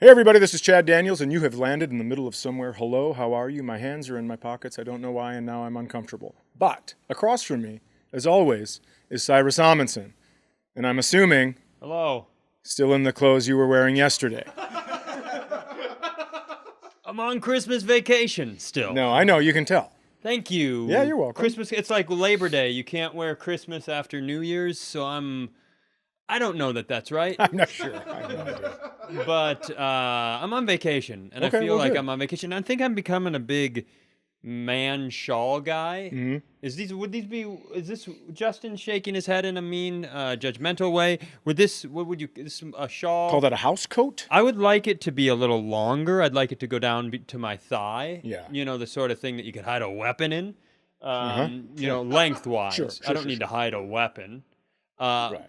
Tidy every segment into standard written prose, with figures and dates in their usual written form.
Hey everybody, this is Chad Daniels, and you have landed in the middle of somewhere. Hello, how are you? My hands are in my pockets. I don't know why, and now I'm uncomfortable. But across from me, as always, is Cyrus Amundson. And I'm assuming... Hello. Still in the clothes you were wearing yesterday. I'm on Christmas vacation still. No, I know, you can tell. Thank you. Yeah, you're welcome. Christmas, it's like Labor Day. You can't wear Christmas after New Year's, so I don't know that that's right. I'm not sure. I have no idea. But I'm on vacation, and Okay, I feel well, like good. I'm on vacation. I think I'm becoming a big man shawl guy. Mm-hmm. Is this Justin shaking his head in a mean, judgmental way? What would you, a shawl? Call that a house coat? I would like it to be a little longer. I'd like it to go down to my thigh. Yeah. You know, the sort of thing that you could hide a weapon in. You know, lengthwise. Sure, I don't need to hide a weapon. Right.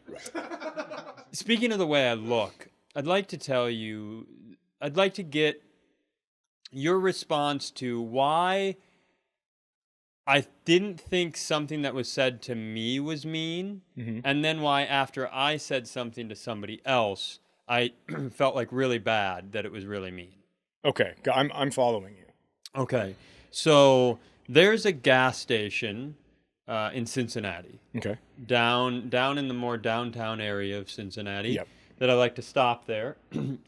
Speaking of the way I look, I'd like to get your response to why I didn't think something that was said to me was mean, and then why after I said something to somebody else, I felt like really bad that it was really mean. Okay, I'm following you. Okay, so there's a gas station in Cincinnati. Okay. Down in the more downtown area of Cincinnati. Yep. That I like to stop there.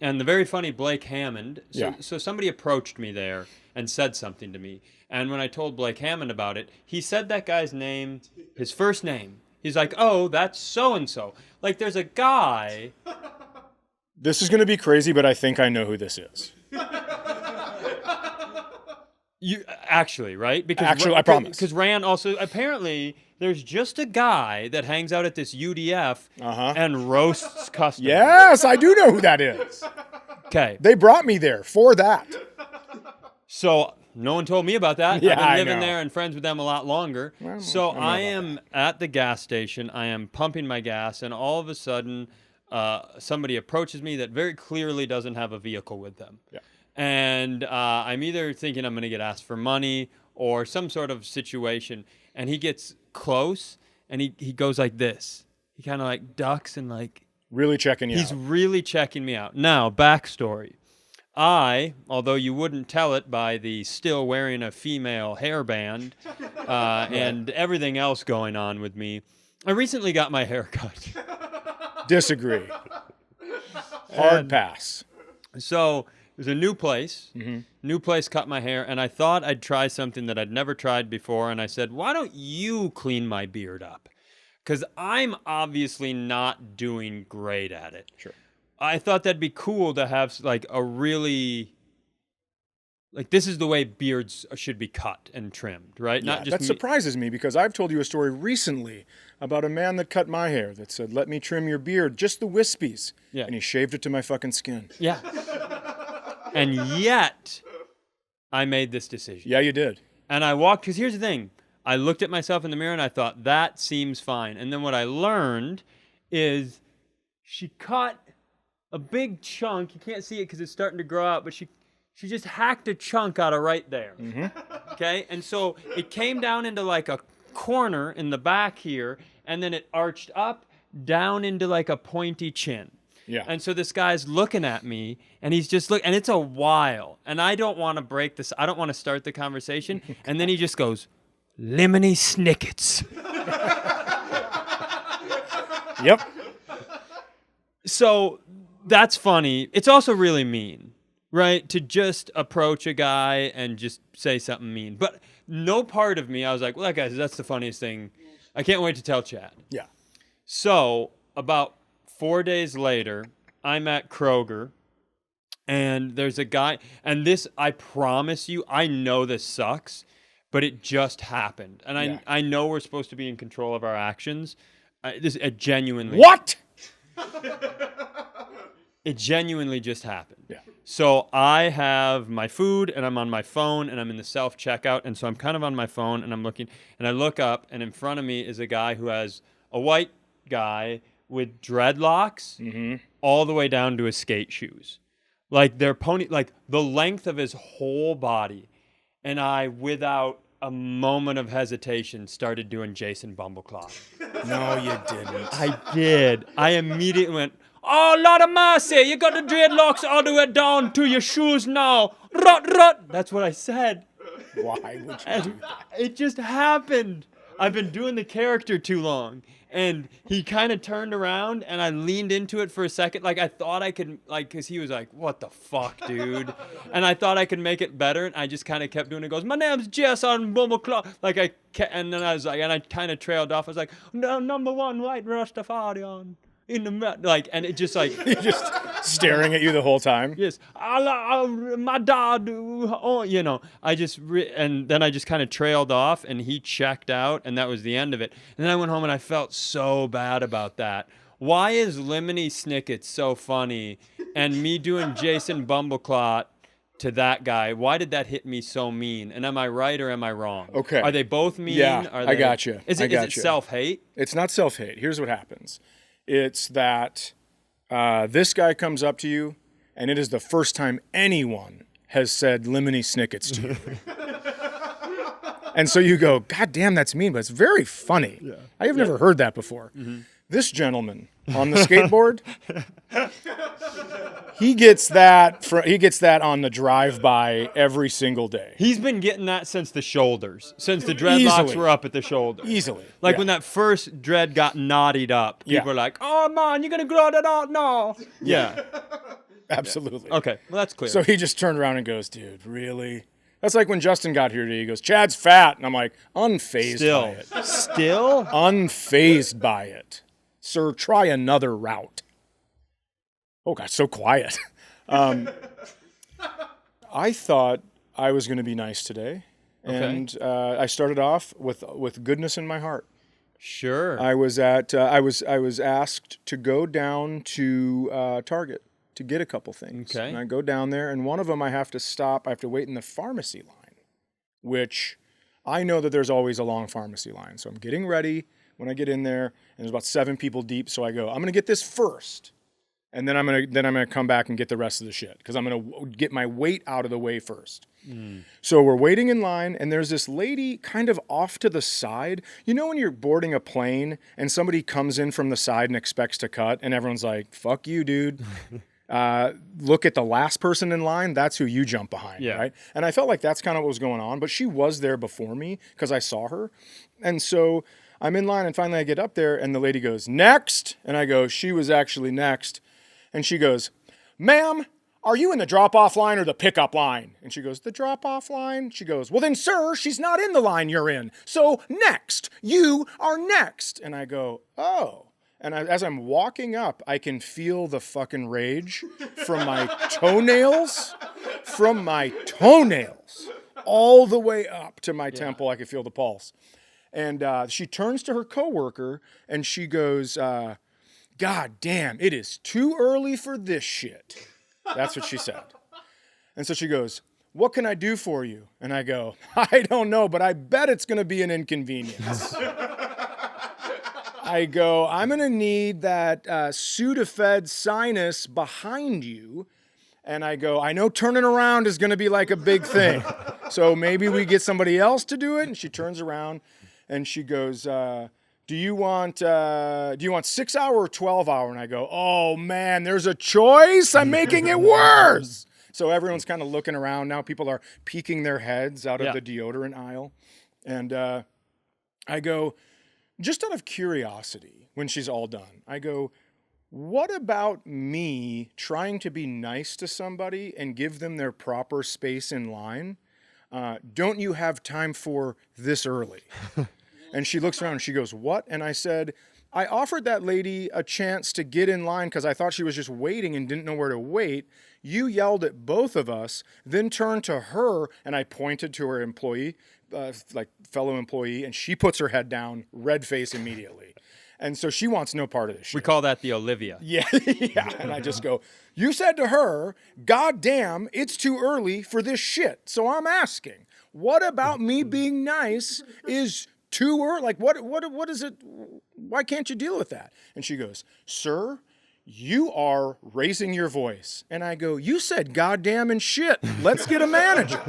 And the very funny Blake Hammond, so somebody approached me there and said something to me. And when I told Blake Hammond about it, he said that guy's name, his first name. He's like, oh, that's so-and-so. Like, there's a guy. This is going to be crazy, but I think I know who this is. You actually, right? I promise. Because Rand also, apparently, there's just a guy that hangs out at this UDF and roasts customers. Yes, I do know who that is. Okay. They brought me there for that. So no one told me about that. Yeah, I've been living I know. there and friends with them a lot longer. So I am at the gas station. I am pumping my gas, and all of a sudden, somebody approaches me that very clearly doesn't have a vehicle with them. Yeah. And I'm either thinking I'm going to get asked for money or some sort of situation. And he gets close, and he goes like this. He kind of like ducks and like... Really checking you out. He's really checking me out. Now, backstory. Although you wouldn't tell it by the still wearing a female hairband and everything else going on with me, I recently got my hair cut. Disagree. Hard pass. So it was a new place. New place cut my hair, and I thought I'd try something that I'd never tried before, and I said, why don't you clean my beard up? Because I'm obviously not doing great at it. Sure. I thought that'd be cool to have like a really, like this is the way beards should be cut and trimmed, right? Yeah, Not just that surprises me because I've told you a story recently about a man that cut my hair that said, let me trim your beard, just the wispies. Yeah. And he shaved it to my fucking skin. Yeah. And yet, I made this decision. Yeah, you did. And I walked, because here's the thing. I looked at myself in the mirror and I thought, that seems fine. And then what I learned is she cut a big chunk. You can't see it because it's starting to grow out, but she just hacked a chunk out of right there. Okay? And so it came down into like a corner in the back here, and then it arched up down into like a pointy chin. Yeah. And so this guy's looking at me, and he's just and it's a while, and I don't want to break this. I don't want to start the conversation. And then he just goes, Lemony Snickets. Yep. So that's funny. It's also really mean, right? To just approach a guy and just say something mean. But no part of me, I was like, well, that's the funniest thing. I can't wait to tell Chad. Yeah. So about 4 days later, I'm at Kroger, and there's a guy, and this, I promise you, I know this sucks, but it just happened. And I know we're supposed to be in control of our actions. It genuinely... What? It genuinely just happened. Yeah. So I have my food, and I'm on my phone, and I'm in the self-checkout, and so I'm kind of on my phone, and I'm looking, and I look up, and in front of me is a guy who has a white guy with dreadlocks all the way down to his skate shoes. Like they're like the length of his whole body. And I, without a moment of hesitation, started doing Jason Bumbleclaw. No, you didn't. I did. I immediately went, Oh, Lord of mercy, you got the dreadlocks all the way down to your shoes now. Rut, rut. That's what I said. Why would you And do that? it just happened. I've been doing the character too long. And he kind of turned around and I leaned into it for a second. Like I thought I could, like, because he was like, what the fuck, dude? And I thought I could make it better. And I just kind of kept doing it. Goes, my name's Jess on Bumbleclaw. Like and then I was like, and I kind of trailed off. I was like, no, number one white Rastafarian in the, like, and it just like. He's just staring at you the whole time. Yes, my dad, oh, you know, and then I just kind of trailed off and he checked out and that was the end of it. And then I went home and I felt so bad about that. Why is Lemony Snicket so funny and me doing Jason Bumbleclot to that guy, why did that hit me so mean? And am I right or am I wrong? Okay. Are they both mean? Yeah, Are I got you. Is it self-hate? It's not self-hate. Here's what happens. It's that this guy comes up to you, and it is the first time anyone has said Lemony Snickets to you. And so you go, God damn, that's mean, but it's very funny. Yeah. I have never heard that before. Mm-hmm. This gentleman on the skateboard, he gets that on the drive-by every single day. He's been getting that since the shoulders, since the dreadlocks were up at the shoulders. Easily. Like when that first dread got knotted up, people were like, oh man, you're going to grow that out now. Yeah. Absolutely. Okay, well that's clear. So he just turned around and goes, dude, really? That's like when Justin got here today. He goes, Chad's fat. And I'm like, unfazed by it. Still? Unfazed by it. Sir, try another route. Oh, God, so quiet. I thought I was going to be nice today. And I started off with goodness in my heart. Sure. I was asked to go down to Target to get a couple things. Okay. And I go down there, and one of them I have to stop. I have to wait in the pharmacy line, which I know that there's always a long pharmacy line. So I'm getting ready when I get in there, and there's about 7 people deep. So I go, I'm going to get this first, and then I'm gonna come back and get the rest of the shit because I'm going to get my weight out of the way first. So we're waiting in line, and there's this lady kind of off to the side. You know when you're boarding a plane and somebody comes in from the side and expects to cut, and everyone's like, fuck you, dude. Look at the last person in line. That's who you jump behind, right? And I felt like that's kind of what was going on. But she was there before me because I saw her. And so I'm in line, and finally I get up there, and the lady goes, next. And I go, she was actually next. And she goes, ma'am, are you in the drop-off line or the pickup line? And she goes, the drop-off line? She goes, well then, sir, she's not in the line you're in. So next, you are next. And I go, oh. And as I'm walking up, I can feel the fucking rage from my toenails, all the way up to my temple. I could feel the pulse. And she turns to her coworker and she goes, God damn, it is too early for this shit. That's what she said. And so she goes, what can I do for you? And I go, I don't know, but I bet it's going to be an inconvenience. I go, I'm going to need that Sudafed sinus behind you. And I go, I know turning around is going to be like a big thing. So maybe we get somebody else to do it. And she turns around and she goes, do you want 6 hour or 12 hour? And I go, oh man, there's a choice. I'm making it worse. So everyone's kind of looking around now. People are peeking their heads out of the deodorant aisle. And I go, just out of curiosity, when she's all done, I go, what about me trying to be nice to somebody and give them their proper space in line? Don't you have time for this early? And she looks around and she goes, what? And I said, I offered that lady a chance to get in line because I thought she was just waiting and didn't know where to wait. You yelled at both of us, then turned to her, and I pointed to her employee, fellow employee, and she puts her head down, red face immediately. And so she wants no part of this shit. We call that the Olivia. Yeah, yeah. And I just go, you said to her, God damn, it's too early for this shit. So I'm asking, what about me being nice is too early? Like, what is it? Why can't you deal with that? And she goes, sir, you are raising your voice. And I go, you said goddamn and shit. Let's get a manager.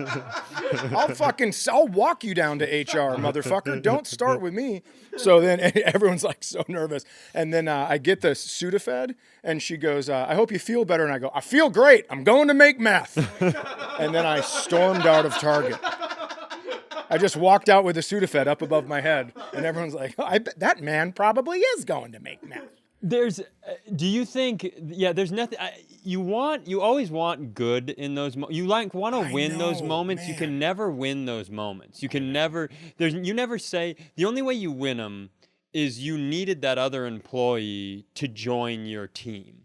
I'll walk you down to HR, motherfucker. Don't start with me. So then everyone's like so nervous. And then I get the Sudafed and she goes, I hope you feel better. And I go, I feel great. I'm going to make meth. And then I stormed out of Target. I just walked out with the Sudafed up above my head. And everyone's like, I bet that man probably is going to make meth. Do you think, there's nothing, you always want good in those moments. You want to win those moments. Man. You can never win those moments. You can never, you never say, the only way you win them is you needed that other employee to join your team.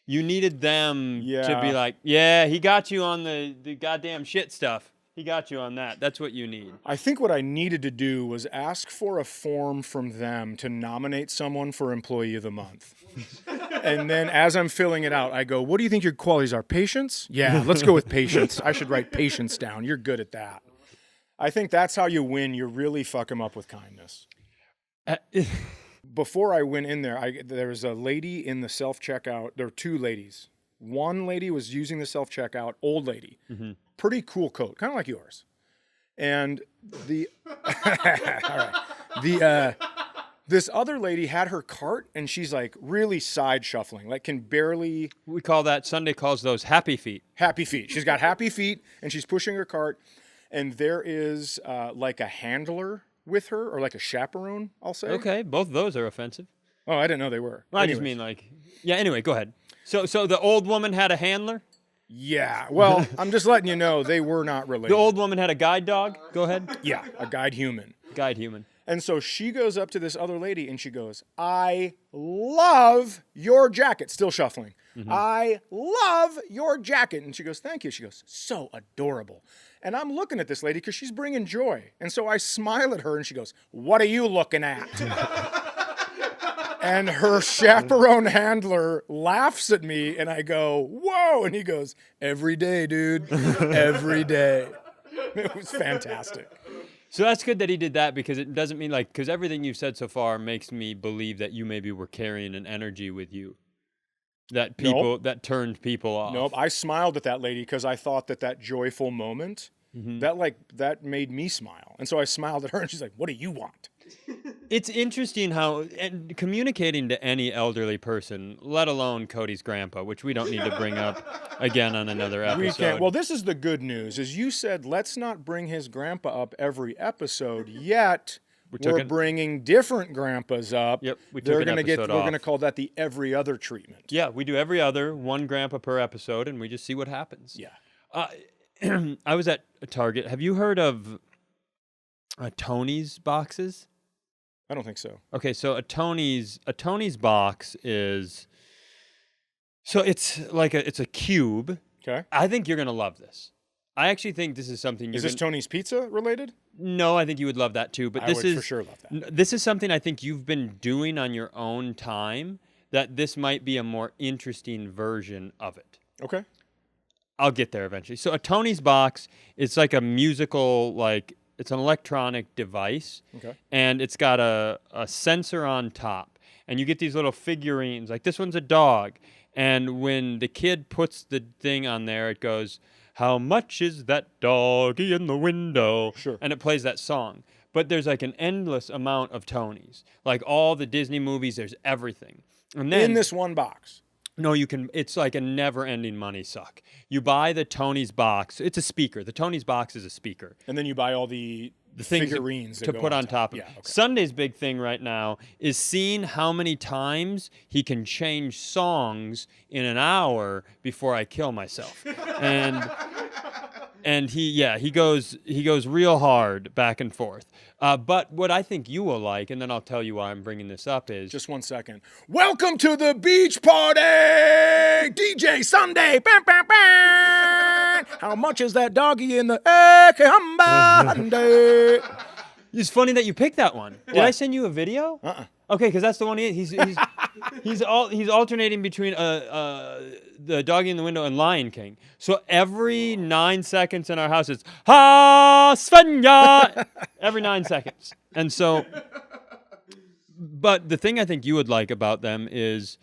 You needed them to be like, yeah, he got you on the goddamn shit stuff. He got you on that. That's what you need. I think what I needed to do was ask for a form from them to nominate someone for Employee of the Month. And then as I'm filling it out, I go, what do you think your qualities are? Patience? Yeah, let's go with patience. I should write patience down. You're good at that. I think that's how you win. You really fuck them up with kindness. Before I went in there was a lady in the self-checkout. There were two ladies. One lady was using the self-checkout, old lady. Mm-hmm. Pretty cool coat, kind of like yours. And this other lady had her cart and she's like really side shuffling, like can barely. We call that, Sunday calls those happy feet. Happy feet. She's got happy feet and she's pushing her cart and there is like a handler with her or like a chaperone, I'll say. Okay, both of those are offensive. Oh, I didn't know they were. Well, I just mean anyway, go ahead. So the old woman had a handler? Yeah, well, I'm just letting you know they were not related. The old woman had a guide dog? Go ahead. Yeah, a guide human. Guide human. And so she goes up to this other lady and she goes, I love your jacket. Still shuffling. Mm-hmm. I love your jacket. And she goes, thank you. She goes, so adorable. And I'm looking at this lady because she's bringing joy. And so I smile at her and she goes, what are you looking at? And her chaperone handler laughs at me, and I go, whoa! And he goes, every day, dude, every day. It was fantastic. So that's good that he did that because it doesn't mean because everything you've said so far makes me believe that you maybe were carrying an energy with you that turned people off. Nope, I smiled at that lady because I thought that joyful moment, that made me smile. And so I smiled at her, and she's like, what do you want? It's interesting how communicating to any elderly person, let alone Cody's grandpa, which we don't need to bring up again on another episode. We can't. Well, this is the good news, is you said let's not bring his grandpa up every episode, yet we're bringing different grandpas up. Yep, we took an episode off. We're going to call that the every other treatment. Yeah, we do every other, one grandpa per episode, and we just see what happens. Yeah. I was at a Target. Have you heard of Tonies boxes? I don't think so. Okay, so a Tonies box is, so it's it's a cube. Okay. I think you're gonna love this. I actually think this is something you're. Is this Tony's Pizza related? No, I think you would love that too. But I would for sure love that. This is something I think you've been doing on your own time. That this might be a more interesting version of it. Okay. I'll get there eventually. So a Tonies box, it's like a musical it's an electronic device, and it's got a sensor on top, and you get these little figurines, like this one's a dog, and when the kid puts the thing on there, it goes, how much is that doggy in the window? Sure. And it plays that song. But there's an endless amount of Tonies. Like all the Disney movies, there's everything. And then, in this one box? No, you can. It's like a never-ending money suck. You buy the Tonies box. It's a speaker. The Tonies box is a speaker. And then you buy all the things figurines to put on top of it. Yeah, okay. Sunday's big thing right now is seeing how many times he can change songs in an hour before I kill myself. And he goes real hard back and forth. But what I think you will like, and then I'll tell you why I'm bringing this up, is... Just 1 second. Welcome to the beach party! DJ Sunday! Bam, bam, bam! How much is that doggy in the Hyundai? It's funny that you picked that one. Did I send you a video? Okay, because that's the one he's alternating between the doggy in the window and Lion King. So every 9 seconds in our house it's Ha Svenja every 9 seconds. And so, but the thing I think you would like about them is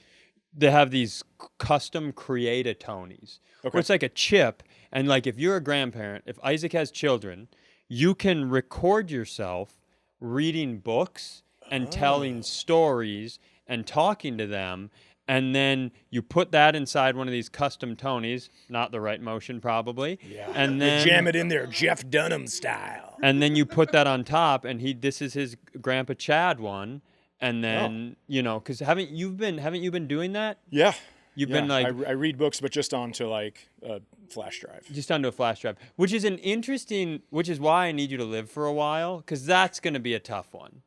they have these custom create-a-Tonies. Okay. Where it's like a chip, and like if you're a grandparent, if Isaac has children, you can record yourself reading books and telling stories and talking to them, and then you put that inside one of these custom Tonies, not the right motion probably. Yeah. And then jam it in there, Jeff Dunham style. and then you put that on top, and this is his Grandpa Chad one, and then because haven't you been doing that? Yeah. You've been like I read books, but just onto like a flash drive. just onto a flash drive, which is why I need you to live for a while, because that's going to be a tough one.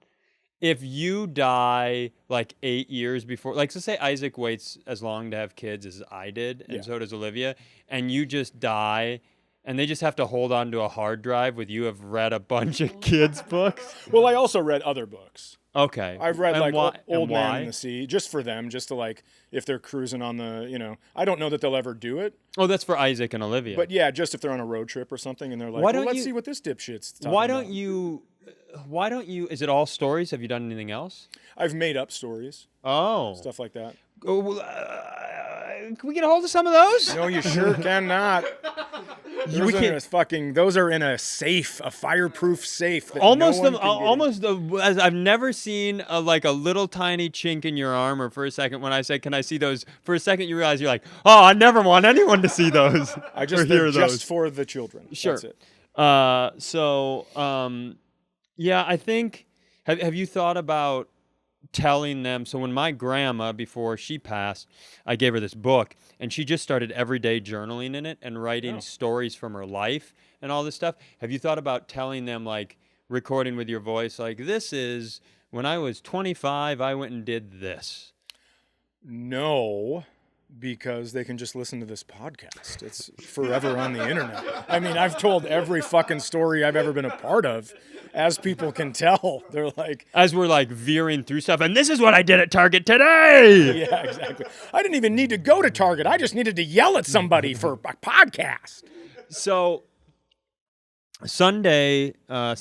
If you die like 8 years before, like let's say Isaac waits as long to have kids as I did, and so does Olivia, and you just die, and they just have to hold on to a hard drive with you have read a bunch of kids' books. Well, I also read other books. Okay. I've read And like Old Man why? in the Sea, just for them, just to like, if they're cruising on the, I don't know that they'll ever do it. Oh, that's for Isaac and Olivia. But yeah, just if they're on a road trip or something and they're like, let's see what this dipshit's talking about. Why don't you, is it all stories? Have you done anything else? I've made up stories, Oh. stuff like that. Oh, well, can we get a hold of some of those? No, you sure cannot. Those are in a safe, a fireproof safe. That As I've never seen a little tiny chink in your arm, or for a second when I said, can I see those? For a second you realize you're like, oh, I never want anyone to see those. They're just for the children. Sure. That's it. Yeah, I think, have you thought about telling them? So when my grandma, before she passed, I gave her this book, and she just started everyday journaling in it and writing stories from her life and all this stuff. Have you thought about telling them, like, recording with your voice, like, this is, when I was 25, I went and did this? No, because they can just listen to this podcast. It's forever on the internet. I mean, I've told every fucking story I've ever been a part of. As people can tell, they're like... As we're like veering through stuff, and this is what I did at Target today! Yeah, exactly. I didn't even need to go to Target. I just needed to yell at somebody for a podcast. So, Sunday. Yeah.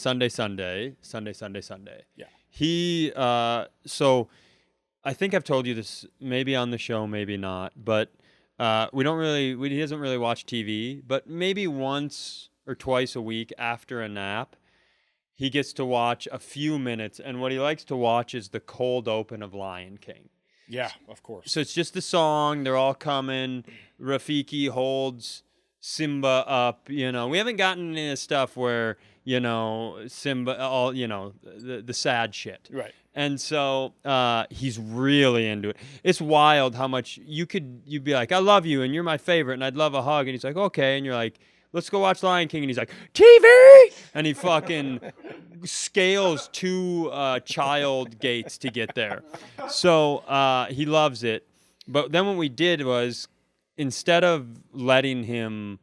So I think I've told you this maybe on the show, maybe not, but he doesn't really watch TV, but maybe once or twice a week after a nap, he gets to watch a few minutes, and what he likes to watch is the cold open of Lion King. Yeah, of course. So it's just the song, they're all coming, Rafiki holds Simba up, we haven't gotten into stuff where, Simba, all, the sad shit. Right. And so he's really into it. It's wild how much you'd be like, I love you, and you're my favorite, and I'd love a hug, and he's like, okay, and you're like, let's go watch Lion King, and he's like, TV! And he fucking scales 2 child gates to get there. So he loves it. But then what we did was, instead of letting him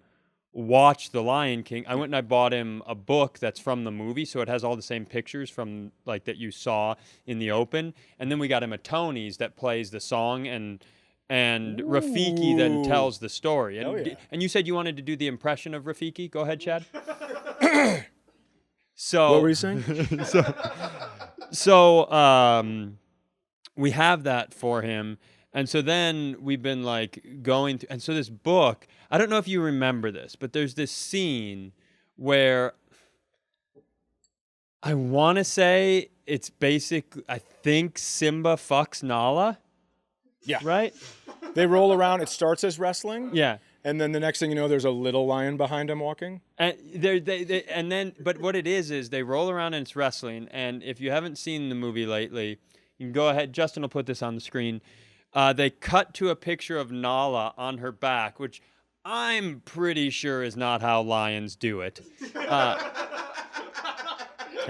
watch The Lion King, I went and I bought him a book that's from the movie, so it has all the same pictures from like that you saw in the open. And then we got him a Tonies that plays the song, and Rafiki then tells the story. And, and you said you wanted to do the impression of Rafiki. Go ahead, Chad. So what were you saying? So we have that for him. And so then we've been like going through, and so this book, I don't know if you remember this, but there's this scene where I want to say it's I think Simba fucks Nala. Yeah. Right? They roll around. It starts as wrestling. Yeah. And then the next thing you know, there's a little lion behind him walking. And but what it is they roll around and it's wrestling. And if you haven't seen the movie lately, you can go ahead. Justin will put this on the screen. They cut to a picture of Nala on her back, which I'm pretty sure is not how lions do it. Have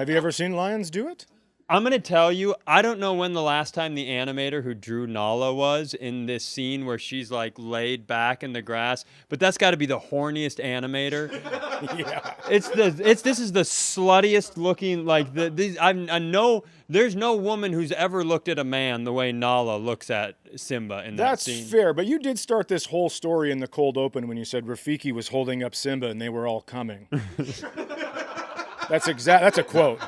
you ever seen lions do it? I'm going to tell you, I don't know when the last time the animator who drew Nala was in this scene where she's like laid back in the grass, but that's got to be the horniest animator. Yeah. This is the sluttiest looking, like I know there's no woman who's ever looked at a man the way Nala looks at Simba in that scene. That's fair, but you did start this whole story in the cold open when you said Rafiki was holding up Simba and they were all coming. That's a quote.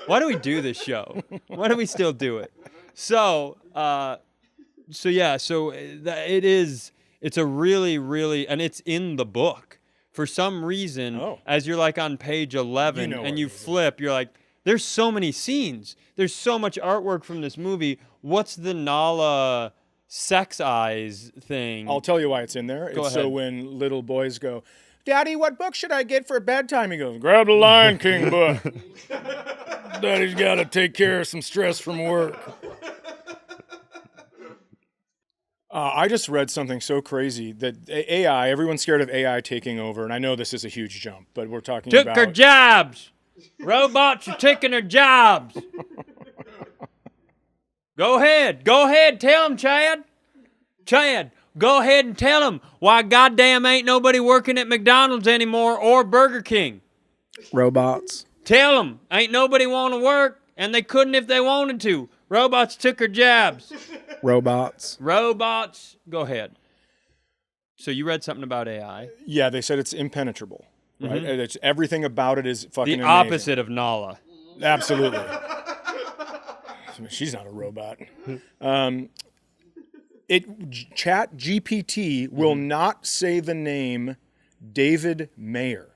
Why do we do this show? Why do we still do it? So So yeah, so it's a really, and it's in the book. For some reason, as you're like on page 11 and you flip, you're like, there's so many scenes. There's so much artwork from this movie. What's the Nala sex eyes thing? I'll tell you why it's in there. Go ahead. So when little boys go, Daddy, what book should I get for bedtime? He goes, grab the Lion King book. Daddy's got to take care of some stress from work. I just read something so crazy that AI, everyone's scared of AI taking over, and I know this is a huge jump, but we're talking about... Took our jobs! Robots are taking our jobs! Go ahead, tell them, Chad. Chad, go ahead and tell them why goddamn ain't nobody working at McDonald's anymore or Burger King. Robots. Tell them, ain't nobody want to work, and they couldn't if they wanted to. Robots took our jobs. Robots. Go ahead. So you read something about AI. Yeah, they said it's impenetrable. Right? And it's, everything about it is fucking the amazing. opposite of Nala. Absolutely. She's not a robot. ChatGPT will not say the name David Mayer.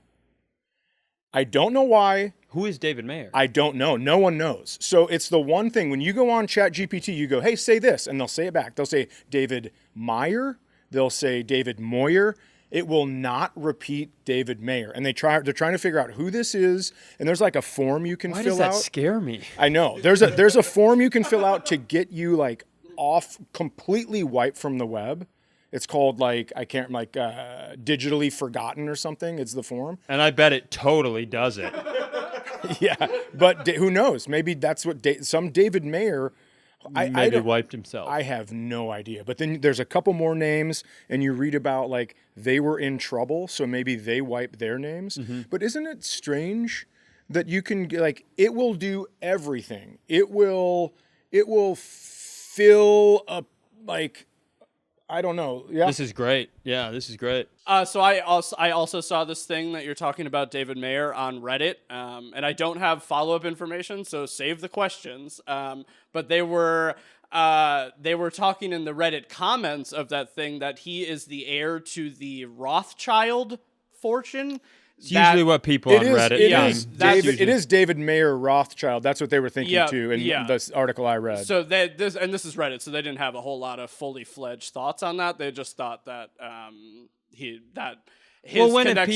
I don't know why. Who is David Mayer? I don't know. No one knows. So it's the one thing, when you go on ChatGPT, you go, hey, say this, and they'll say it back. They'll say David Meyer. They'll say David Moyer. It will not repeat David Mayer. And they're trying to figure out who this is, and there's like a form you can fill out. Why does that scare me? I know. There's a form you can fill out to get you like off, completely wiped from the web. It's called digitally forgotten or something. It's the form. And I bet it totally does it. Yeah, but who knows? Maybe that's what some David Mayer maybe wiped himself. I have no idea. But then there's a couple more names, and you read about like they were in trouble, so maybe they wiped their names. But isn't it strange that you can like it will do everything? It will fill up like. I don't know. Yeah. This is great. Yeah, this is great. So I also saw this thing that you're talking about David Mayer on Reddit, and I don't have follow-up information, so save the questions. But they were talking in the Reddit comments of that thing that he is the heir to the Rothschild fortune. It's usually what people on Reddit think. It is David Mayer Rothschild. That's what they were thinking too in this article I read. So this is Reddit, so they didn't have a whole lot of fully fledged thoughts on that. They just thought that his when have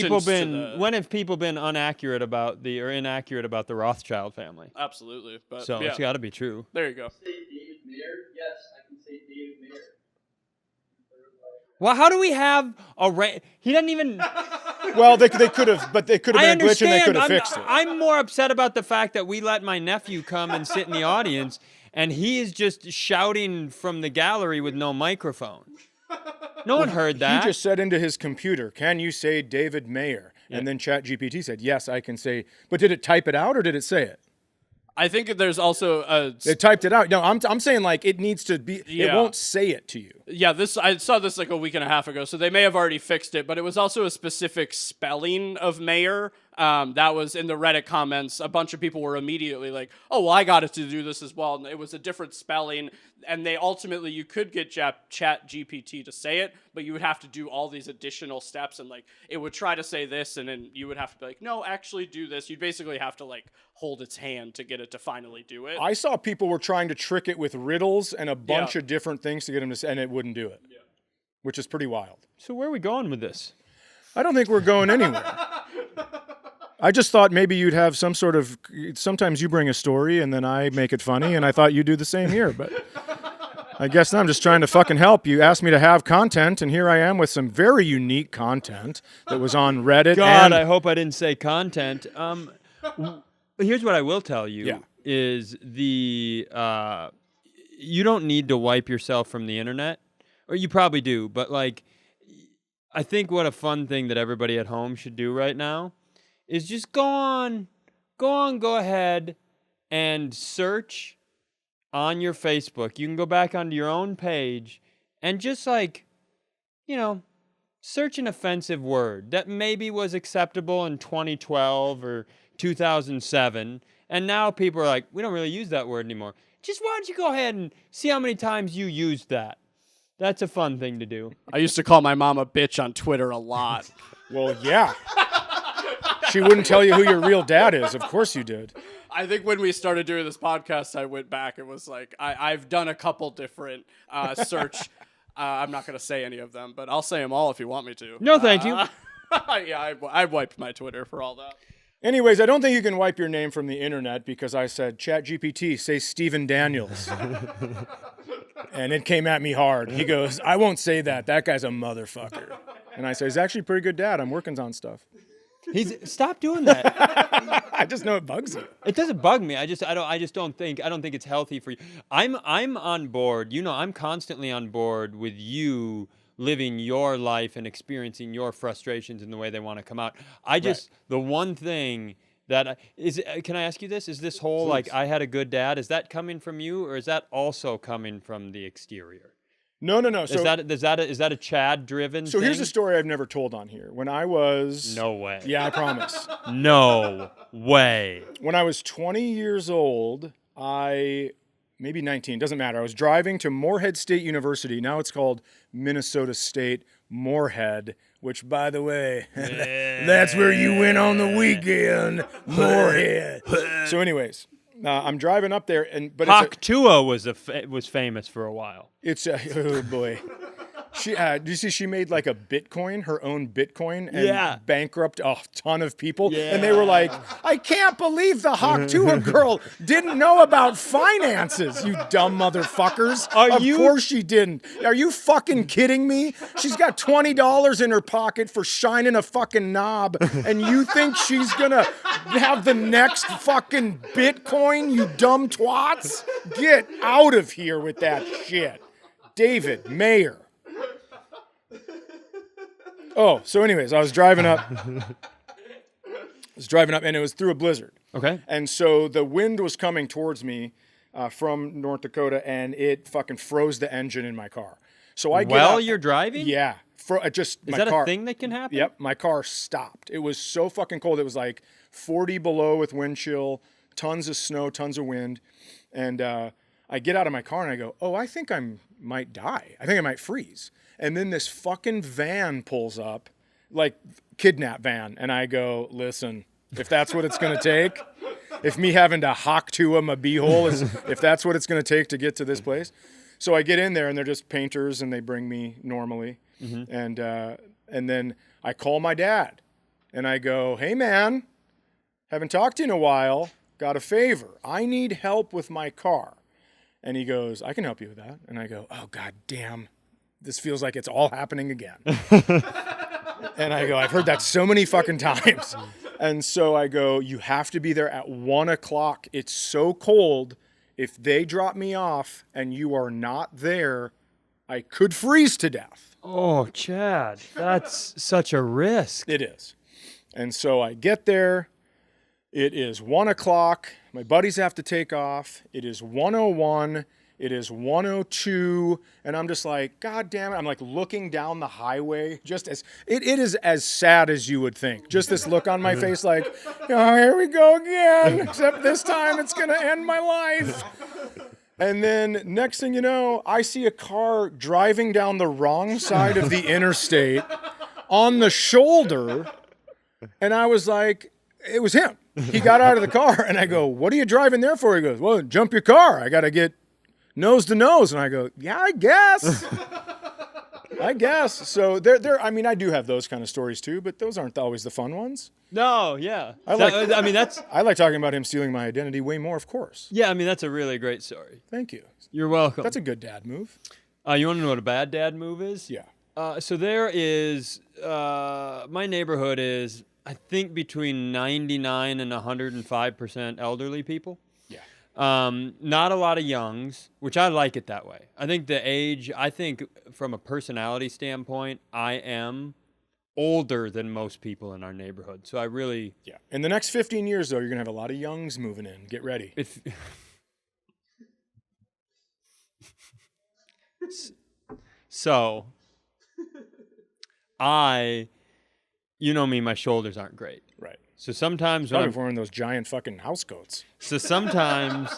people been inaccurate about the Rothschild family? Absolutely, but so it's got to be true. There you go. Say David Mayer? Yes, I can say David Mayer. Well, how do we have a he doesn't even. Well, they could have, but they could have been a glitch and they could have fixed it. I'm more upset about the fact that we let my nephew come and sit in the audience, and he is just shouting from the gallery with no microphone. No one heard that. He just said into his computer, "Can you say David Mayer?" And then ChatGPT said, "Yes, I can say." But did it type it out or did it say it? I think there's also a... They typed it out. No, I'm saying like it needs to be... Yeah. It won't say it to you. Yeah, I saw this like a week and a half ago, so they may have already fixed it, but it was also a specific spelling of Mayer. That was in the Reddit comments. A bunch of people were immediately like, oh, well, I got it to do this as well. And it was a different spelling. And you could get ChatGPT to say it, but you would have to do all these additional steps. And like, it would try to say this, and then you would have to be like, no, actually do this. You'd basically have to like hold its hand to get it to finally do it. I saw people were trying to trick it with riddles and a bunch of different things to get him to say, and it wouldn't do it, which is pretty wild. So where are we going with this? I don't think we're going anywhere. I just thought maybe you'd have some sort of... Sometimes you bring a story and then I make it funny, and I thought you'd do the same here, but I guess I'm just trying to fucking help. You asked me to have content, and here I am with some very unique content that was on Reddit. God, I hope I didn't say content. But here's what I will tell you is you don't need to wipe yourself from the internet, or you probably do, but like, I think what a fun thing that everybody at home should do right now is just go ahead and search on your Facebook. You can go back onto your own page and just like, search an offensive word that maybe was acceptable in 2012 or 2007, and now people are like, we don't really use that word anymore. Just why don't you go ahead and see how many times you used that? That's a fun thing to do. I used to call my mom a bitch on Twitter a lot. Well, yeah. She wouldn't tell you who your real dad is. Of course you did. I think when we started doing this podcast, I went back and was like, I've done a couple different search. I'm not going to say any of them, but I'll say them all if you want me to. No, thank you. Yeah, I wiped my Twitter for all that. Anyways, I don't think you can wipe your name from the internet because I said, ChatGPT, say Stephen Daniels. And it came at me hard. He goes, I won't say that. That guy's a motherfucker. And I say, he's actually a pretty good dad. I'm working on stuff. Stop doing that. I just know it bugs you. It doesn't bug me. I don't think it's healthy for you. I'm on board. I'm constantly on board with you living your life and experiencing your frustrations in the way they want to come out. The one thing that can I ask you this? Is this whole, like, I had a good dad, is that coming from you, or is that also coming from the exterior? No. So, is that a Chad-driven So thing? here's a story I've never told on here. When I was... No way. Yeah, I promise. No way. When I was 20 years old, maybe 19, doesn't matter. I was driving to Morehead State University. Now it's called Minnesota State Morehead, which, by the way, that's where you went on the weekend, Morehead. So anyways, I'm driving up there, but Hawk Tua was famous for a while. oh boy. Do you see she made like a Bitcoin, her own Bitcoin, and bankrupt a ton of people? Yeah. And they were like, I can't believe the Hawk Tua girl didn't know about finances, you dumb motherfuckers. Of course she didn't. Are you fucking kidding me? She's got $20 in her pocket for shining a fucking knob, and you think she's gonna have the next fucking Bitcoin, you dumb twats? Get out of here with that shit. David Mayer. Oh, so anyways, I was driving up, and it was through a blizzard. Okay. And so the wind was coming towards me from North Dakota, and it fucking froze the engine in my car. So I get While out, you're driving? Yeah. Is that a thing that can happen? Yep. My car stopped. It was so fucking cold. It was like 40 below with wind chill, tons of snow, tons of wind. And I get out of my car, and I go, oh, I think I might die. I think I might freeze. And then this fucking van pulls up, like kidnap van. And I go, listen, if that's what it's going to take, if me having to Hawk Tua my beehole if that's what it's going to take to get to this place. So I get in there, and they're just painters, and they bring me normally. Mm-hmm. And then I call my dad, and I go, hey, man, haven't talked to you in a while. Got a favor. I need help with my car. And he goes, I can help you with that. And I go, oh, God damn. This feels like it's all happening again. And I go, I've heard that so many fucking times. And so I go, you have to be there at 1 o'clock. It's so cold. If they drop me off and you are not there, I could freeze to death. Oh, Chad, that's such a risk. It is. And so I get there. It is 1 o'clock. My buddies have to take off. It is 1:01. It is 1:02, and I'm just like, God damn it. I'm like looking down the highway, just as it is as sad as you would think. Just this look on my face like, oh, here we go again, except this time it's going to end my life. And then next thing you know, I see a car driving down the wrong side of the interstate on the shoulder, and I was like, it was him. He got out of the car, and I go, what are you driving there for? He goes, well, jump your car. I got to get nose to nose. And I go, yeah, I guess. I guess. So I mean, I do have those kind of stories too, but those aren't always the fun ones. No, yeah. I like talking about him stealing my identity way more, of course. Yeah, I mean, that's a really great story. Thank you. You're welcome. That's a good dad move. You want to know what a bad dad move is? Yeah. So there is, my neighborhood is, I think, between 99 and 105% elderly people. Not a lot of youngs, which I like it that way. I think from a personality standpoint, I am older than most people in our neighborhood. So I really... Yeah. In the next 15 years, though, you're going to have a lot of youngs moving in. Get ready. So, you know me, my shoulders aren't great. Right. So sometimes I'm wearing those giant fucking house coats. So sometimes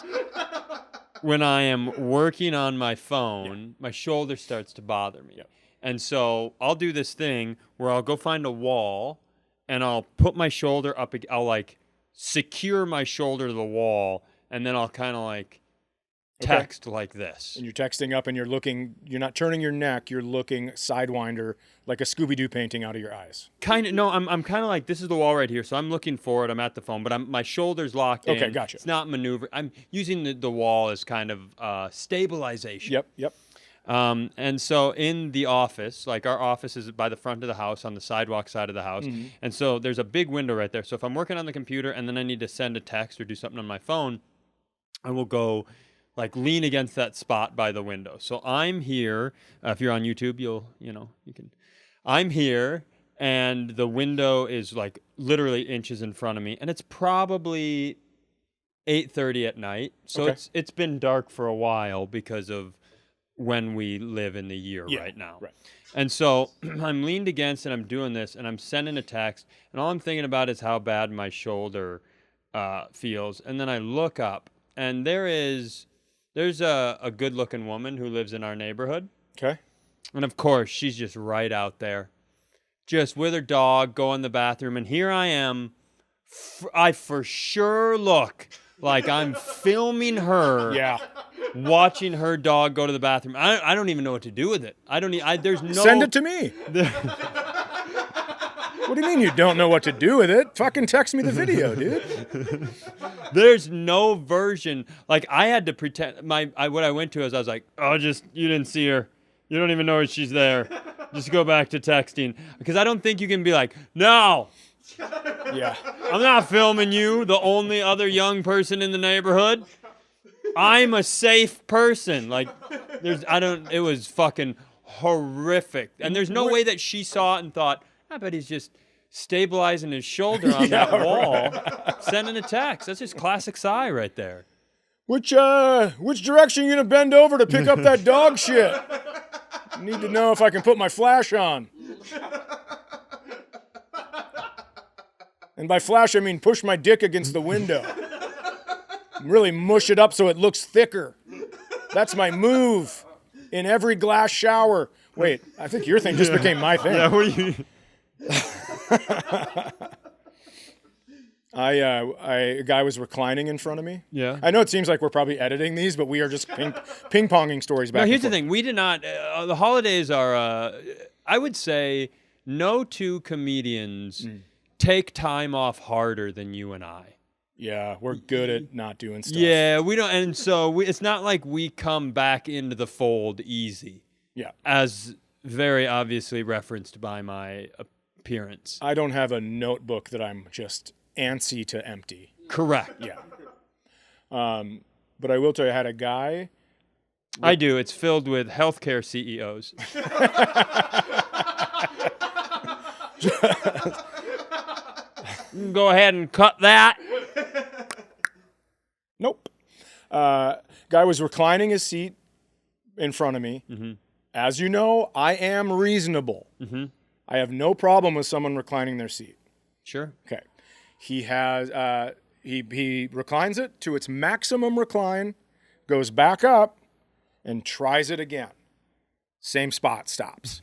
when I am working on my phone, my shoulder starts to bother me. And so I'll do this thing where I'll go find a wall and I'll put my shoulder up. I'll like secure my shoulder to the wall, and then I'll kind of like text like this. And you're texting up and you're not turning your neck, you're looking sidewinder like a Scooby-Doo painting out of your eyes. Kind of, no, I'm kind of like, this is the wall right here, so I'm looking forward, I'm at the phone, but my shoulder's locked in. Okay, gotcha. It's not maneuver. I'm using the wall as kind of stabilization. Yep. And so in the office, like our office is by the front of the house on the sidewalk side of the house. Mm-hmm. And so there's a big window right there. So if I'm working on the computer and then I need to send a text or do something on my phone, I will go like lean against that spot by the window. So I'm here. If you're on YouTube, you can. I'm here, and the window is like literally inches in front of me, and it's probably 8:30 at night. So it's been dark for a while because of when we live in the year right now. Right. And so I'm leaned against, and I'm doing this, and I'm sending a text, and all I'm thinking about is how bad my shoulder feels. And then I look up, and there's a good-looking woman who lives in our neighborhood. Okay. And, of course, she's just right out there, just with her dog, go in the bathroom. And here I am. I for sure look like I'm filming her watching her dog go to the bathroom. I don't even know what to do with it. There's no... Send it to me. What do you mean you don't know what to do with it? Fucking text me the video, dude. There's no version. Like, I had to pretend. What I went to is I was like, you didn't see her. You don't even know if she's there. Just go back to texting. Because I don't think you can be like, no. Yeah. I'm not filming you, the only other young person in the neighborhood. I'm a safe person. Like, it was fucking horrific. And there's no way that she saw it and thought, I bet he's just stabilizing his shoulder on that wall, sending a text. That's just classic Cy right there. Which direction you gonna bend over to pick up that dog shit? I need to know if I can put my flash on. And by flash, I mean push my dick against the window. Really mush it up so it looks thicker. That's my move in every glass shower. Wait, I think your thing just became my thing. Yeah, what are you... A guy was reclining in front of me. Yeah. I know it seems like we're probably editing these, but we are just ping-ponging stories back No, and here's the forth. thing. We did not... the holidays are... I would say no two comedians take time off harder than you and I. Yeah, we're good at not doing stuff. Yeah, we don't... And so it's not like we come back into the fold easy. Yeah. As very obviously referenced by my appearance. I don't have a notebook that I'm just antsy to empty. Correct. Yeah. But I will tell you, I had a guy... I do. It's filled with healthcare CEOs. Go ahead and cut that. Nope. Guy was reclining his seat in front of me. Mm-hmm. As you know, I am reasonable. Mm-hmm. I have no problem with someone reclining their seat. Sure. Okay. He has he reclines it to its maximum recline, goes back up, and tries it again. Same spot, stops.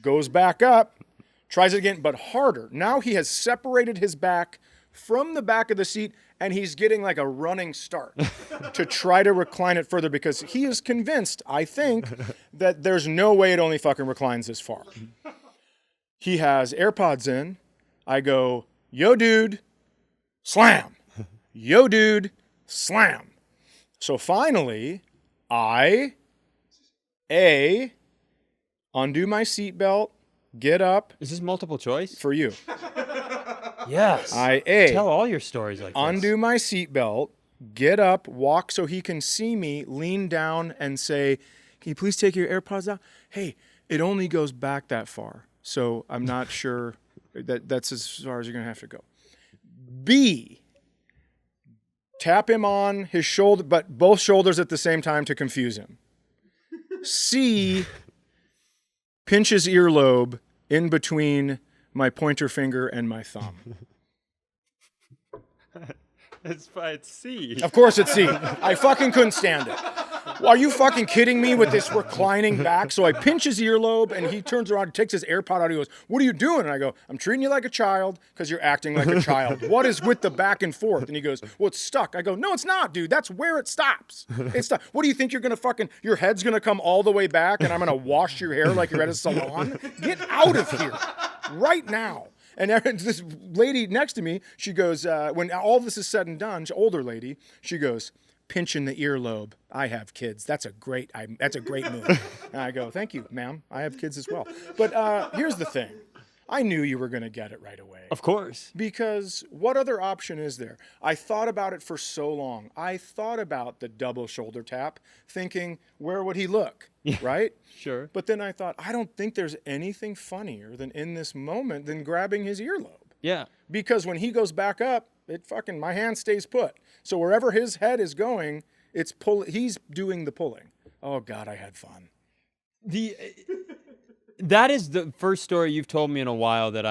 Goes back up, tries it again, but harder. Now he has separated his back from the back of the seat, and he's getting like a running start to try to recline it further because he is convinced, I think, that there's no way it only fucking reclines this far. He has AirPods in. I go, yo, dude, slam. Yo, dude, slam. So finally, I, undo my seatbelt, get up. Is this multiple choice? For you. Yes. Tell all your stories like this. Undo my seatbelt, get up, walk so he can see me, lean down and say, can you please take your AirPods out? Hey, it only goes back that far. So I'm not sure that's as far as you're going to have to go. B, tap him on his shoulder, but both shoulders at the same time to confuse him. C, pinch his earlobe in between my pointer finger and my thumb. It's C. Of course it's C. I fucking couldn't stand it. Are you fucking kidding me with this reclining back? So I pinch his earlobe, and he turns around and takes his AirPod out. He goes, "What are you doing?" And I go, "I'm treating you like a child because you're acting like a child. What is with the back and forth?" And he goes, "Well, it's stuck." I go, "No, it's not, dude. That's where it stops. It's stuck. What do you think you're going to your head's going to come all the way back, and I'm going to wash your hair like you're at a salon? Get out of here right now." And this lady next to me, she goes, when all this is said and done, older lady, she goes, "Pinching the earlobe. I have kids. That's a great move." And I go, "Thank you, ma'am. I have kids as well." But here's the thing. I knew you were going to get it right away. Of course. Because what other option is there? I thought about it for so long. I thought about the double shoulder tap, thinking, where would he look? Right? Sure. But then I thought, I don't think there's anything funnier than in this moment than grabbing his earlobe. Yeah. Because when he goes back up, my hand stays put. So wherever his head is going, he's doing the pulling. Oh God, I had fun. That is the first story you've told me in a while that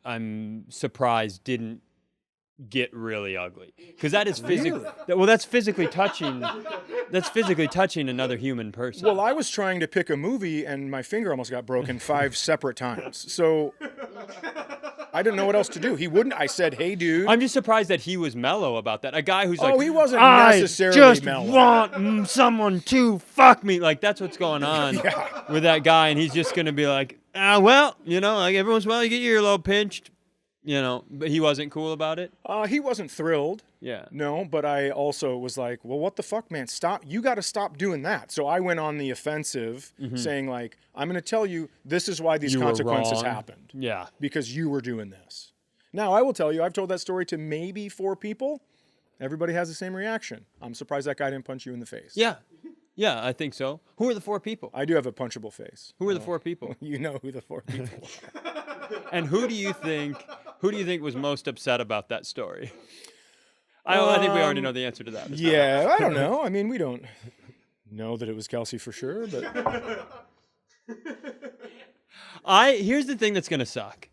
I'm surprised didn't get really ugly, because that is physically that's physically touching. That's physically touching another human person. Well, I was trying to pick a movie and my finger almost got broken 5 separate times. So I didn't know what else to do. He wouldn't. I said, "Hey, dude." I'm just surprised that he was mellow about that. A guy who's like, he wasn't "I necessarily just mellow. want someone to fuck me." Like, that's what's going on with that guy, and he's just gonna be like, "Well, like every once in a while you get your earlobe pinched." But he wasn't cool about it. He wasn't thrilled. Yeah. No, but I also was like, well, what the fuck, man? Stop. You got to stop doing that. So I went on the offensive saying, like, I'm going to tell you this is why these You were consequences wrong. happened. Yeah. Because you were doing this. Now, I will tell you, I've told that story to maybe 4 people. Everybody has the same reaction. I'm surprised that guy didn't punch you in the face. Yeah. Yeah, I think so. Who are the 4 people? I do have a punchable face. Who are the 4 people? You know who the 4 people are. And who do you think was most upset about that story? I think we already know the answer to that. Yeah, I don't know. I mean, we don't know that it was Kelsey for sure, but here's the thing that's going to suck.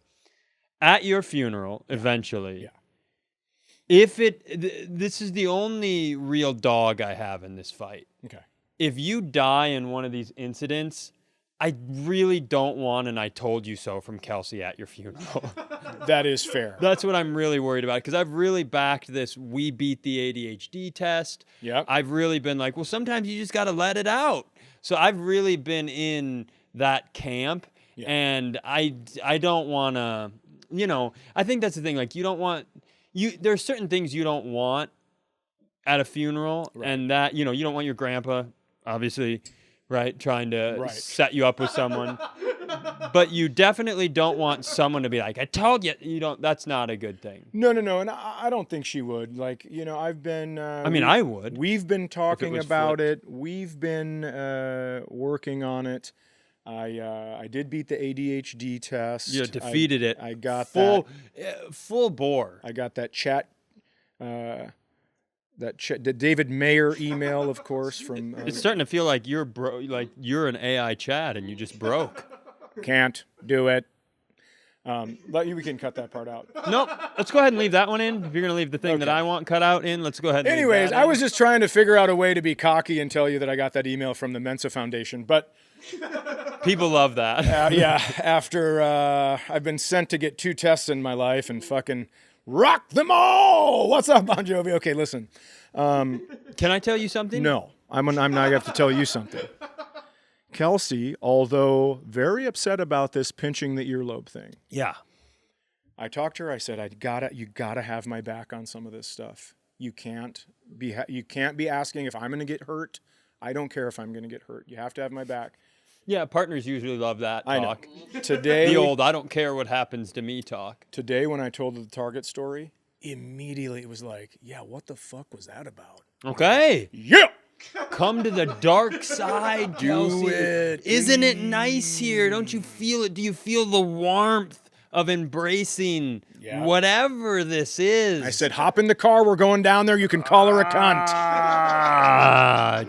At your funeral, eventually, this is the only real dog I have in this fight. okay. If you die in one of these incidents, I really don't want an "I told you so" from Kelsey at your funeral. That is fair. That's what I'm really worried about, because I've really backed this "we beat the ADHD test." Yep. I've really been like, well, sometimes you just got to let it out. So I've really been in that camp, and I don't want to, I think that's the thing. Like, there are certain things you don't want at a funeral, and that, you don't want your grandpa, obviously, right, trying to set you up with someone. But you definitely don't want someone to be like, "I told you." That's not a good thing. No, and I don't think she would. Like, I've been. I would. We've been talking about flipped. it. We've been working on it. I did beat the ADHD test. You defeated it. I got full bore. I got that chat. The David Mayer email, of course, from. It's starting to feel like you're an AI chat and you just broke. Can't do it. We can cut that part out. Nope. Let's go ahead and leave that one in. If you're going to leave the thing that I want cut out in, let's go ahead and Anyways, leave that I in. was just trying to figure out a way to be cocky and tell you that I got that email from the Mensa Foundation. But people love that. After I've been sent to get 2 tests in my life and fucking rock them all. What's up, Bon Jovi? Okay, listen. Can I tell you something? No, I'm not. I have to tell you something. Kelsey, although very upset about this pinching the earlobe thing. Yeah. I talked to her. I said, you gotta have my back on some of this stuff. You can't be asking if I'm going to get hurt. I don't care if I'm going to get hurt. You have to have my back. Yeah, partners usually love that talk. I know. Today, the old "I don't care what happens to me" talk. Today, when I told her the Target story, immediately it was like, yeah, what the fuck was that about? Okay. Yeah. Come to the dark side, Kelsey. Do it. Isn't it nice here? Don't you feel it? Do you feel the warmth of embracing whatever this is? I said, hop in the car. We're going down there. You can call her a cunt.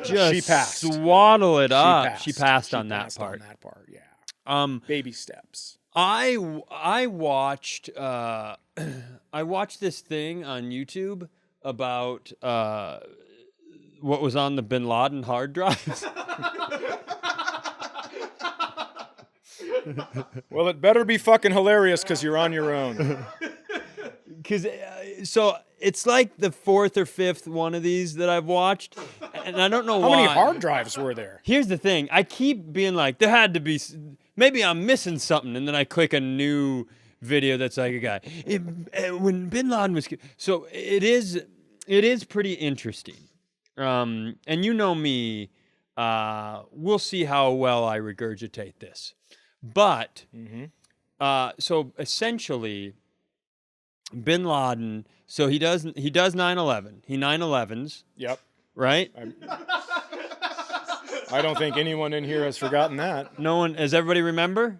Just she passed. Swaddle it up. She passed on that part. On that part, yeah. Baby steps. I watched I watched this thing on YouTube about what was on the Bin Laden hard drives? Well, it better be fucking hilarious because you're on your own. Because so it's like the fourth or fifth one of these that I've watched, and I don't know How why. many hard drives were there? Here's the thing: I keep being like, there had to be. Maybe I'm missing something, and then I click a new video that's like a guy when Bin Laden was. So it is pretty interesting, and you know me. We'll see how well I regurgitate this, but so essentially. Bin Laden, so he does 9/11. He 9/11s, Yep. right? I don't think anyone in here has forgotten that. No one, does everybody remember?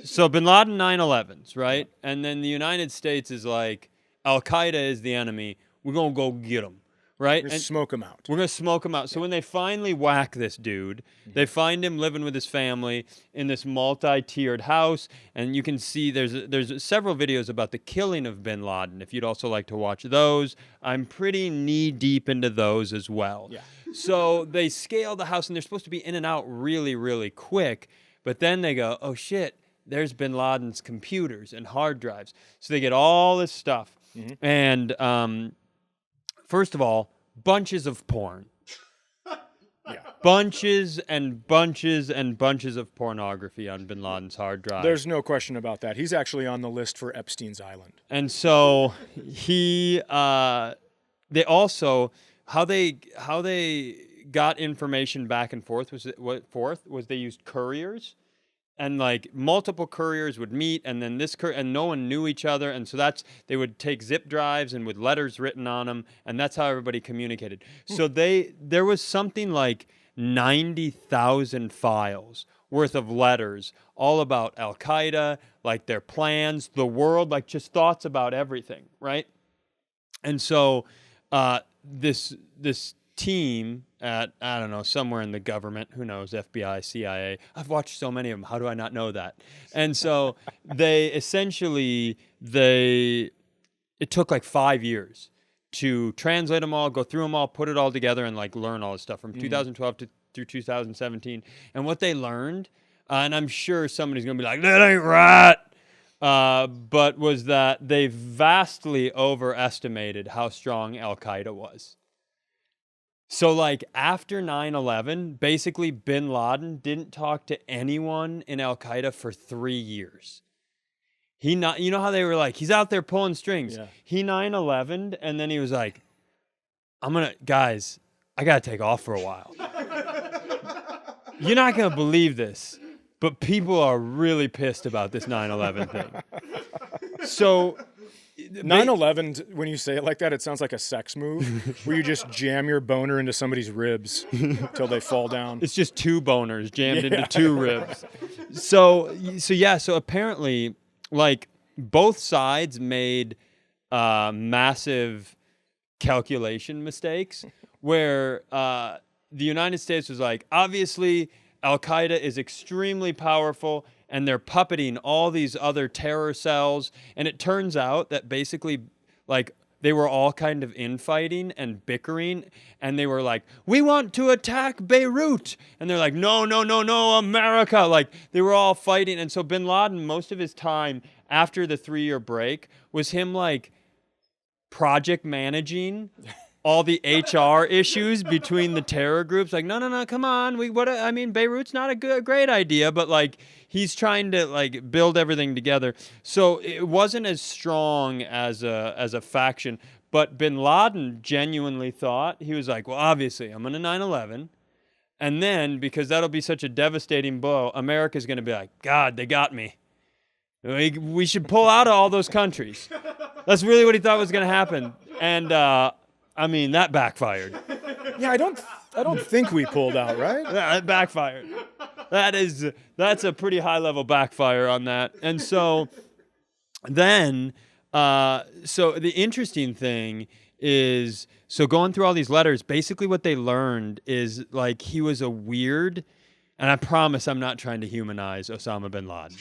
So Bin Laden 9/11s, right? And then the United States is like, Al Qaeda is the enemy. We're gonna go get them, right? Just smoke them out. We're gonna smoke him out. So when they finally whack this dude, they find him living with his family in this multi-tiered house, and you can see there's several videos about the killing of Bin Laden. If you'd also like to watch those, I'm pretty knee deep into those as well. Yeah. So they scale the house, and they're supposed to be in and out really, really quick. But then they go, oh shit, there's Bin Laden's computers and hard drives. So they get all this stuff, and first of all, bunches of porn. Yeah. Bunches and bunches and bunches of pornography on Bin Laden's hard drive. There's no question about that. He's actually on the list for Epstein's Island. And so they also how they got information back and forth was they used couriers. And like multiple couriers would meet, and then and no one knew each other, and so they would take zip drives and with letters written on them, and that's how everybody communicated. So there was something like 90,000 files worth of letters, all about Al Qaeda, like their plans, the world, like just thoughts about everything, right? And so this team at, I don't know, somewhere in the government, who knows, FBI, CIA. I've watched so many of them. How do I not know that? And so it took like 5 years to translate them all, go through them all, put it all together, and like learn all this stuff from 2012 through 2017. And what they learned, and I'm sure somebody's going to be like, that ain't right. But was that they vastly overestimated how strong Al Qaeda was. So, like, after 9/11, basically Bin Laden didn't talk to anyone in Al Qaeda for 3 years. You know how they were like, he's out there pulling strings. Yeah. He 9/11'd, and then he was like, guys, I gotta take off for a while. You're not gonna believe this, but people are really pissed about this 9/11 thing. So 9/11, when you say it like that, it sounds like a sex move where you just jam your boner into somebody's ribs until they fall down. it's just two boners jammed into two ribs. So apparently, like, both sides made massive calculation mistakes where the United States was like, obviously, Al Qaeda is extremely powerful, and they're puppeting all these other terror cells. And it turns out that basically, like, they were all kind of infighting and bickering, and they were like, we want to attack Beirut. And they're like, no, America. Like, they were all fighting. And so Bin Laden, most of his time after the 3-year break, was him, like, project managing all the HR issues between the terror groups. Like, no, come on. Beirut's not a great idea, but like he's trying to like build everything together. So it wasn't as strong as a faction, but Bin Laden genuinely thought, he was like, well, obviously I'm going to 9/11. And then, because that'll be such a devastating blow, America's going to be like, God, they got me. We should pull out of all those countries. That's really what he thought was going to happen. And, that backfired. Yeah, I don't think we pulled out, right? Yeah, it backfired. That's a pretty high level backfire on that. And so then, so the interesting thing is, so going through all these letters, basically what they learned is like he was a weird, and I promise I'm not trying to humanize Osama bin Laden.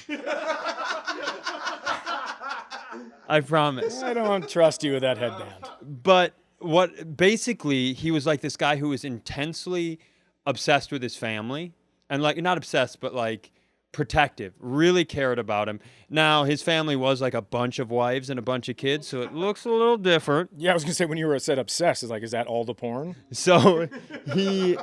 I promise. I don't trust you with that headband. But what basically he was like this guy who was intensely obsessed with his family, and like not obsessed, but like protective, really cared about him. Now his family was like a bunch of wives and a bunch of kids, so it looks a little different. Yeah, I was gonna say when you were said obsessed, is like, is that all the porn? So he,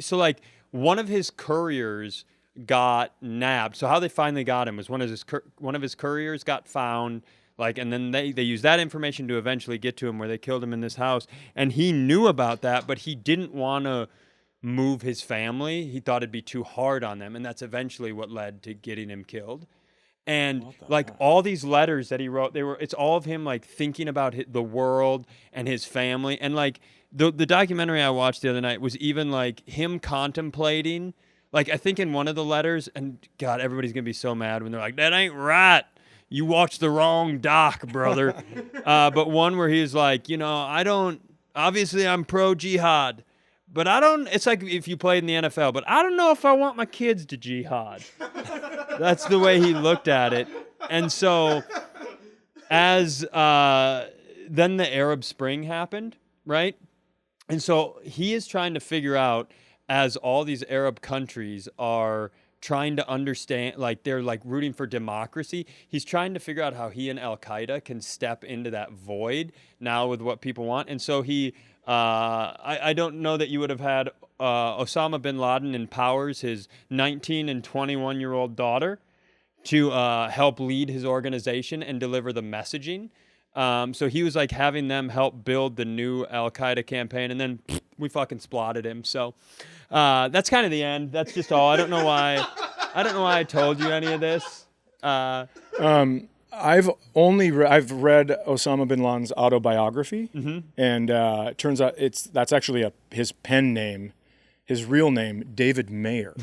so like one of his couriers got nabbed. So how they finally got him was one of his couriers got found. Like, and then they used that information to eventually get to him, where they killed him in this house. And he knew about that, but he didn't want to move his family. He thought it'd be too hard on them, and that's eventually what led to getting him killed. And like all these letters that he wrote, it's all of him like thinking about the world and his family. And like the documentary I watched the other night was even like him contemplating. Like I think in one of the letters, and God, everybody's gonna be so mad when they're like, "That ain't right. You watched the wrong doc, brother." But one where he's like, obviously I'm pro jihad, but I don't, it's like if you played in the NFL, but I don't know if I want my kids to jihad. That's the way he looked at it. And so as then the Arab Spring happened, right? And so he is trying to figure out, as all these Arab countries are trying to understand, like they're like rooting for democracy, he's trying to figure out how he and Al-Qaeda can step into that void now with what people want. And so he, I don't know that you would have had Osama bin Laden empowers his 19 and 21-year-old daughter to help lead his organization and deliver the messaging. So he was like having them help build the new Al-Qaeda campaign, and then we fucking splotted him. So that's kind of the end. That's just all. I don't know why I told you any of this. I've read Osama bin Laden's autobiography, and it turns out that's actually his pen name, his real name, David Mayer.